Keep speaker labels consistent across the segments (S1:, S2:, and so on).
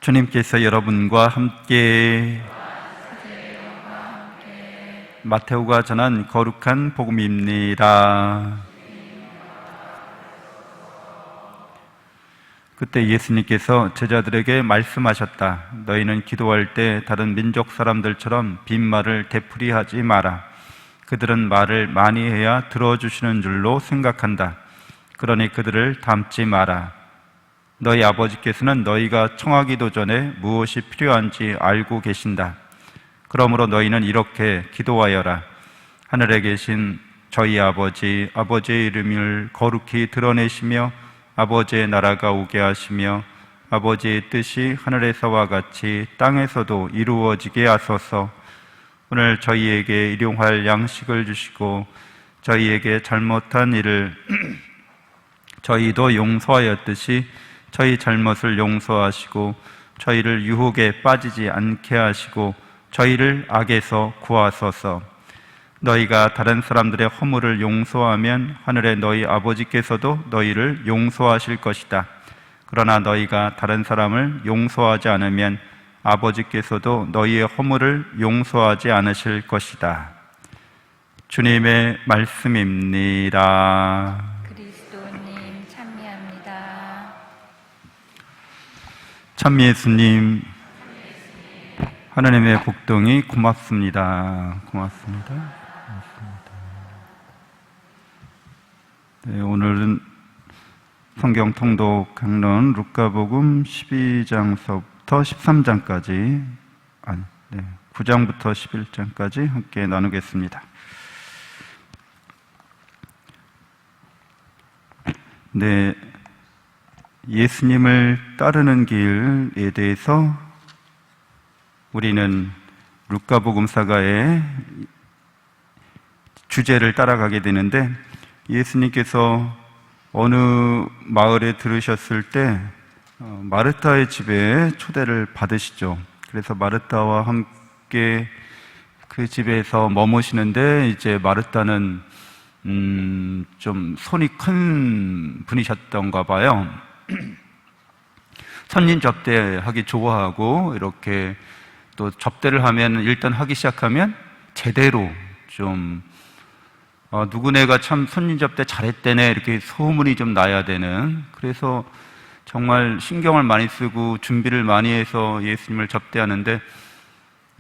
S1: 주님께서 여러분과 함께 마테오가 전한 거룩한 복음입니다. 그때 예수님께서 제자들에게 말씀하셨다. 너희는 기도할 때 다른 민족 사람들처럼 빈말을 되풀이하지 마라. 그들은 말을 많이 해야 들어주시는 줄로 생각한다. 그러니 그들을 닮지 마라. 너희 아버지께서는 너희가 청하기도 전에 무엇이 필요한지 알고 계신다. 그러므로 너희는 이렇게 기도하여라. 하늘에 계신 저희 아버지, 아버지의 이름을 거룩히 드러내시며 아버지의 나라가 오게 하시며 아버지의 뜻이 하늘에서와 같이 땅에서도 이루어지게 하소서. 오늘 저희에게 일용할 양식을 주시고 저희에게 잘못한 일을 저희도 용서하였듯이 저희 잘못을 용서하시고 저희를 유혹에 빠지지 않게 하시고 저희를 악에서 구하소서. 너희가 다른 사람들의 허물을 용서하면 하늘의 너희 아버지께서도 너희를 용서하실 것이다. 그러나 너희가 다른 사람을 용서하지 않으면 아버지께서도 너희의 허물을 용서하지 않으실 것이다. 주님의 말씀입니다.
S2: 그리스도님 찬미합니다.
S1: 참 예수님, 하나님의 복동이 고맙습니다. 고맙습니다. 네, 오늘은 성경 통독 강론 루카복음 12장서부터 13장까지 9장부터 11장까지 함께 나누겠습니다. 네, 예수님을 따르는 길에 대해서 우리는 루카복음사가의 주제를 따라가게 되는데, 예수님께서 어느 마을에 들으셨을 때 마르타의 집에 초대를 받으시죠. 그래서 마르타와 함께 그 집에서 머무시는데, 이제 마르타는 좀 손이 큰 분이셨던가 봐요. 손님 접대하기 좋아하고, 이렇게 또 접대를 하면 일단 하기 시작하면 제대로 좀 누구네가 참 손님 접대 잘했대네 이렇게 소문이 좀 나야 되는, 그래서 정말 신경을 많이 쓰고 준비를 많이 해서 예수님을 접대하는데,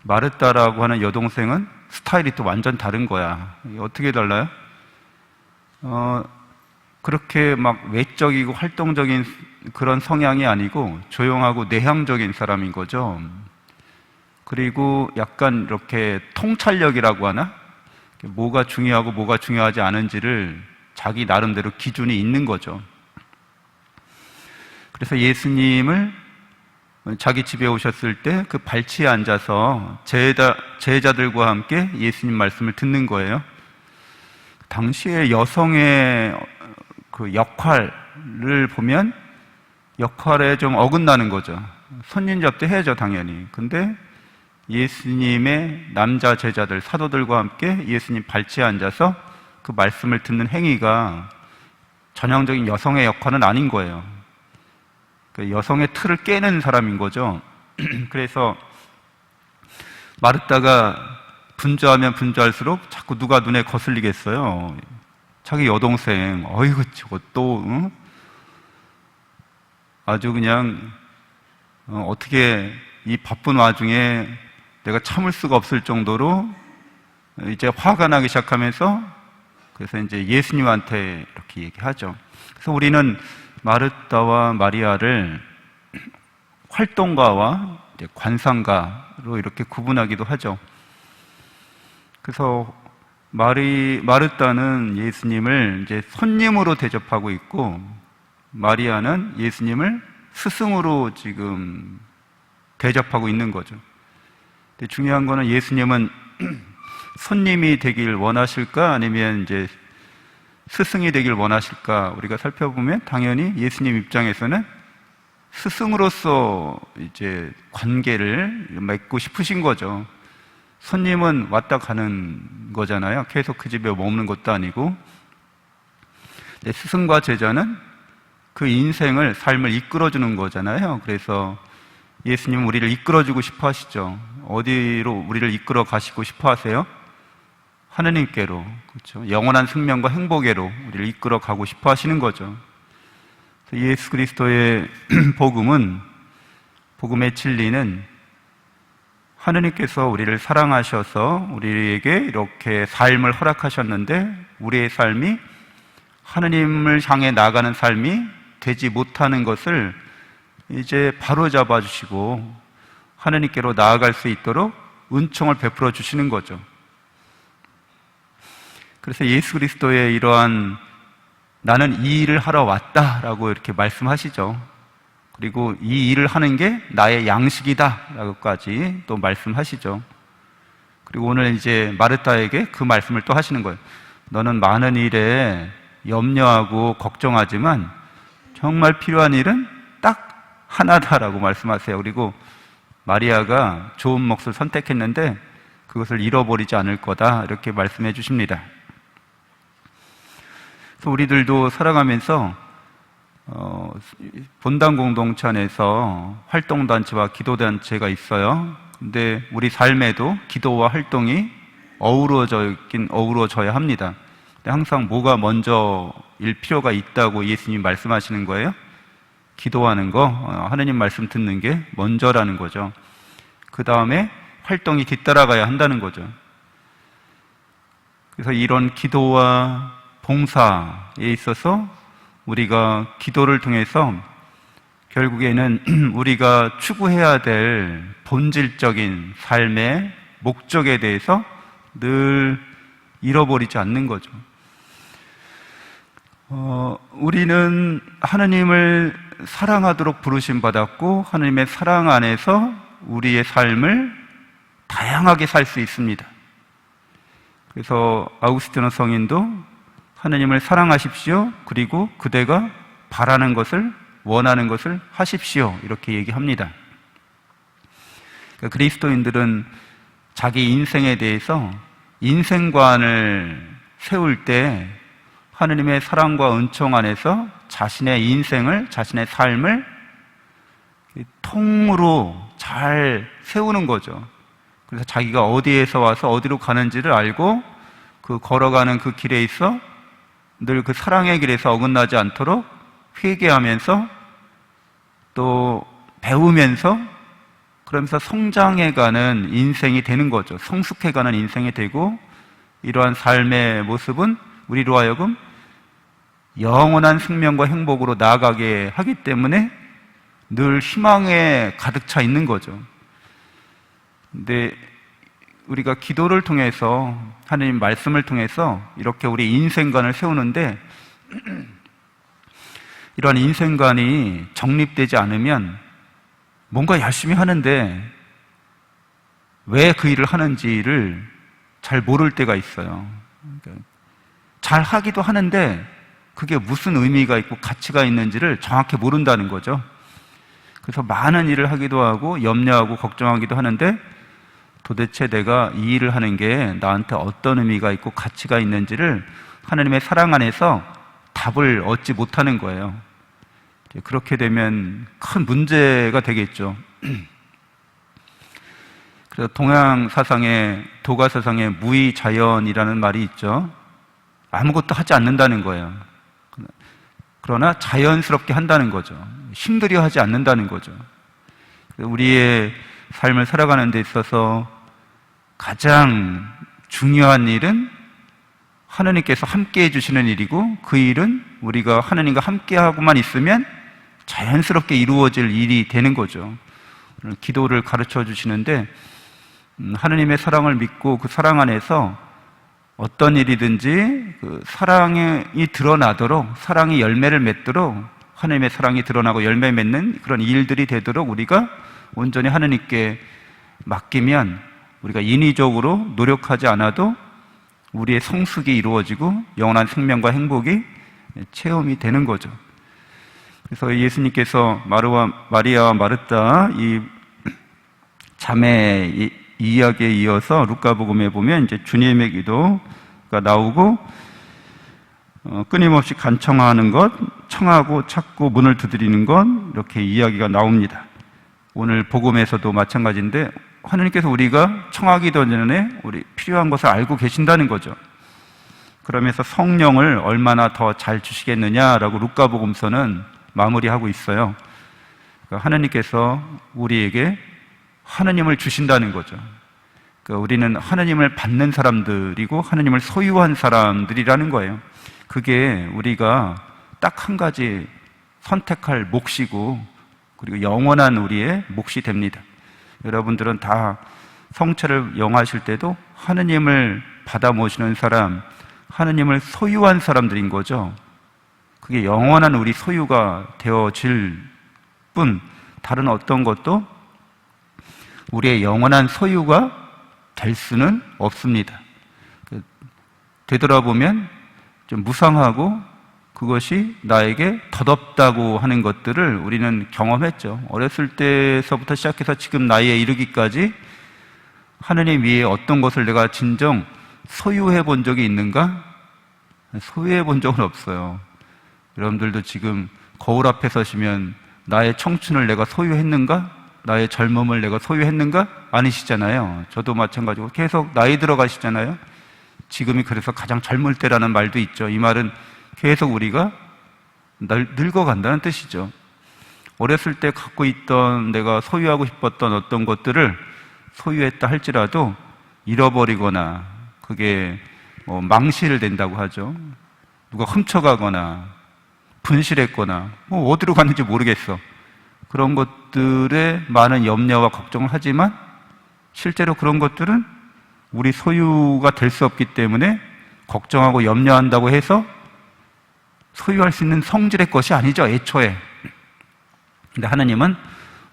S1: 마르다라고 하는 여동생은 스타일이 또 완전 다른 거야. 어떻게 달라요? 그렇게 막 외적이고 활동적인 그런 성향이 아니고 조용하고 내향적인 사람인 거죠. 그리고 약간 이렇게 통찰력이라고 하나? 뭐가 중요하고 뭐가 중요하지 않은지를 자기 나름대로 기준이 있는 거죠. 그래서 예수님을 자기 집에 오셨을 때 그 발치에 앉아서 제자들과 함께 예수님 말씀을 듣는 거예요. 당시에 여성의 그 역할을 보면 역할에 좀 어긋나는 거죠. 손님 접대 해야죠, 당연히. 근데 예수님의 남자 제자들, 사도들과 함께 예수님 발치에 앉아서 그 말씀을 듣는 행위가 전형적인 여성의 역할은 아닌 거예요. 그 여성의 틀을 깨는 사람인 거죠. 그래서 마르다가 분주하면 분주할수록 자꾸 누가 눈에 거슬리겠어요. 자기 여동생, 어이구 저거 또 아주 그냥 어떻게 이 바쁜 와중에 내가 참을 수가 없을 정도로 이제 화가 나기 시작하면서, 그래서 이제 예수님한테 이렇게 얘기하죠. 그래서 우리는 마르다와 마리아를 활동가와 관상가로 이렇게 구분하기도 하죠. 그래서 마르다는 예수님을 이제 손님으로 대접하고 있고, 마리아는 예수님을 스승으로 지금 대접하고 있는 거죠. 근데 중요한 거는 예수님은 손님이 되길 원하실까 아니면 이제 스승이 되길 원하실까, 우리가 살펴보면 당연히 예수님 입장에서는 스승으로서 이제 관계를 맺고 싶으신 거죠. 손님은 왔다 가는 거잖아요. 계속 그 집에 머무는 것도 아니고. 스승과 제자는 그 인생을, 삶을 이끌어주는 거잖아요. 그래서 예수님은 우리를 이끌어주고 싶어 하시죠. 어디로 우리를 이끌어 가시고 싶어 하세요? 하느님께로, 그렇죠? 영원한 생명과 행복에로 우리를 이끌어 가고 싶어 하시는 거죠. 예수 그리스도의 복음은, 복음의 진리는 하느님께서 우리를 사랑하셔서 우리에게 이렇게 삶을 허락하셨는데, 우리의 삶이 하느님을 향해 나가는 삶이 되지 못하는 것을 이제 바로잡아 주시고 하느님께로 나아갈 수 있도록 은총을 베풀어 주시는 거죠. 그래서 예수 그리스도의 이러한 나는 이 일을 하러 왔다라고 이렇게 말씀하시죠. 그리고 이 일을 하는 게 나의 양식이다라고까지 또 말씀하시죠. 그리고 오늘 이제 마르다에게 그 말씀을 또 하시는 거예요. 너는 많은 일에 염려하고 걱정하지만 정말 필요한 일은 딱 하나다라고 말씀하세요. 그리고 마리아가 좋은 몫을 선택했는데 그것을 잃어버리지 않을 거다, 이렇게 말씀해 주십니다. 그래서 우리들도 살아가면서 본당 공동체 안에서 활동단체와 기도단체가 있어요. 근데 우리 삶에도 기도와 활동이 어우러져야 합니다. 근데 항상 뭐가 먼저일 필요가 있다고 예수님이 말씀하시는 거예요? 기도하는 거, 하느님 말씀 듣는 게 먼저라는 거죠. 그 다음에 활동이 뒤따라가야 한다는 거죠. 그래서 이런 기도와 봉사에 있어서 우리가 기도를 통해서 결국에는 우리가 추구해야 될 본질적인 삶의 목적에 대해서 늘 잃어버리지 않는 거죠. 우리는 하느님을 사랑하도록 부르심 받았고 하느님의 사랑 안에서 우리의 삶을 다양하게 살 수 있습니다. 그래서 아우구스티노 성인도 하느님을 사랑하십시오. 그리고 그대가 바라는 것을, 원하는 것을 하십시오, 이렇게 얘기합니다. 그러니까 그리스도인들은 자기 인생에 대해서 인생관을 세울 때 하느님의 사랑과 은총 안에서 자신의 인생을, 자신의 삶을 통으로 잘 세우는 거죠. 그래서 자기가 어디에서 와서 어디로 가는지를 알고 그 걸어가는 그 길에 있어 늘 그 사랑의 길에서 어긋나지 않도록 회개하면서 또 배우면서 그러면서 성장해가는 인생이 되는 거죠. 성숙해가는 인생이 되고, 이러한 삶의 모습은 우리로 하여금 영원한 생명과 행복으로 나아가게 하기 때문에 늘 희망에 가득 차 있는 거죠. 근데 우리가 기도를 통해서, 하나님 말씀을 통해서 이렇게 우리 인생관을 세우는데 이러한 인생관이 정립되지 않으면 뭔가 열심히 하는데 왜 그 일을 하는지를 잘 모를 때가 있어요. 그러니까 잘 하기도 하는데 그게 무슨 의미가 있고 가치가 있는지를 정확히 모른다는 거죠. 그래서 많은 일을 하기도 하고 염려하고 걱정하기도 하는데 도대체 내가 이 일을 하는 게 나한테 어떤 의미가 있고 가치가 있는지를 하나님의 사랑 안에서 답을 얻지 못하는 거예요. 그렇게 되면 큰 문제가 되겠죠. 그래서 동양 사상에, 도가 사상에 무의자연이라는 말이 있죠. 아무것도 하지 않는다는 거예요. 그러나 자연스럽게 한다는 거죠. 힘들여 하지 않는다는 거죠. 우리의 삶을 살아가는 데 있어서 가장 중요한 일은 하느님께서 함께 해주시는 일이고, 그 일은 우리가 하느님과 함께하고만 있으면 자연스럽게 이루어질 일이 되는 거죠. 기도를 가르쳐 주시는데 하느님의 사랑을 믿고 그 사랑 안에서 어떤 일이든지 그 사랑이 드러나도록, 사랑이 열매를 맺도록, 하느님의 사랑이 드러나고 열매 맺는 그런 일들이 되도록 우리가 온전히 하느님께 맡기면 우리가 인위적으로 노력하지 않아도 우리의 성숙이 이루어지고 영원한 생명과 행복이 체험이 되는 거죠. 그래서 예수님께서 마리아와 마르다 이 자매 이야기에 이어서 루카복음에 보면 이제 주님의 기도가 나오고, 끊임없이 간청하는 것, 청하고 찾고 문을 두드리는 것, 이렇게 이야기가 나옵니다. 오늘 복음에서도 마찬가지인데 하느님께서 우리가 청하기도 전에 우리 필요한 것을 알고 계신다는 거죠. 그러면서 성령을 얼마나 더 잘 주시겠느냐라고 루카복음서는 마무리하고 있어요. 그러니까 하느님께서 우리에게 하느님을 주신다는 거죠. 그러니까 우리는 하느님을 받는 사람들이고 하느님을 소유한 사람들이라는 거예요. 그게 우리가 딱 한 가지 선택할 몫이고 그리고 영원한 우리의 몫이 됩니다. 여러분들은 다 성체를 영하실 때도 하느님을 받아 모시는 사람, 하느님을 소유한 사람들인 거죠. 그게 영원한 우리 소유가 되어질 뿐 다른 어떤 것도 우리의 영원한 소유가 될 수는 없습니다. 되돌아보면 좀 무상하고 그것이 나에게 덧없다고 하는 것들을 우리는 경험했죠. 어렸을 때서부터 시작해서 지금 나이에 이르기까지 하느님 위에 어떤 것을 내가 진정 소유해 본 적이 있는가? 소유해 본 적은 없어요. 여러분들도 지금 거울 앞에 서시면 나의 청춘을 내가 소유했는가? 나의 젊음을 내가 소유했는가? 아니시잖아요. 저도 마찬가지고 계속 나이 들어가시잖아요. 지금이 그래서 가장 젊을 때라는 말도 있죠. 이 말은 계속 우리가 늙어간다는 뜻이죠. 어렸을 때 갖고 있던 내가 소유하고 싶었던 어떤 것들을 소유했다 할지라도 잃어버리거나 그게 망실된다고 하죠. 누가 훔쳐가거나 분실했거나 어디로 갔는지 모르겠어. 그런 것들에 많은 염려와 걱정을 하지만 실제로 그런 것들은 우리 소유가 될 수 없기 때문에 걱정하고 염려한다고 해서 소유할 수 있는 성질의 것이 아니죠, 애초에. 근데 하나님은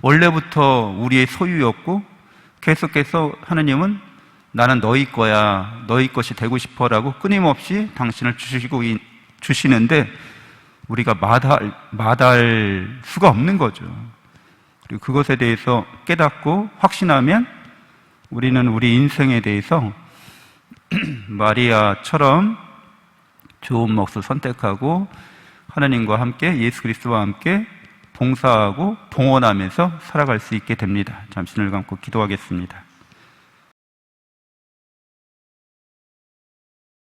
S1: 원래부터 우리의 소유였고 계속해서 하나님은 나는 너희 거야, 너희 것이 되고 싶어라고 끊임없이 당신을 주시는데 우리가 마다할 수가 없는 거죠. 그리고 그것에 대해서 깨닫고 확신하면 우리는 우리 인생에 대해서 마리아처럼 좋은 몫을 선택하고 하나님과 함께 예수 그리스도와 함께 봉사하고 봉헌하면서 살아갈 수 있게 됩니다. 잠시 눈을 감고 기도하겠습니다.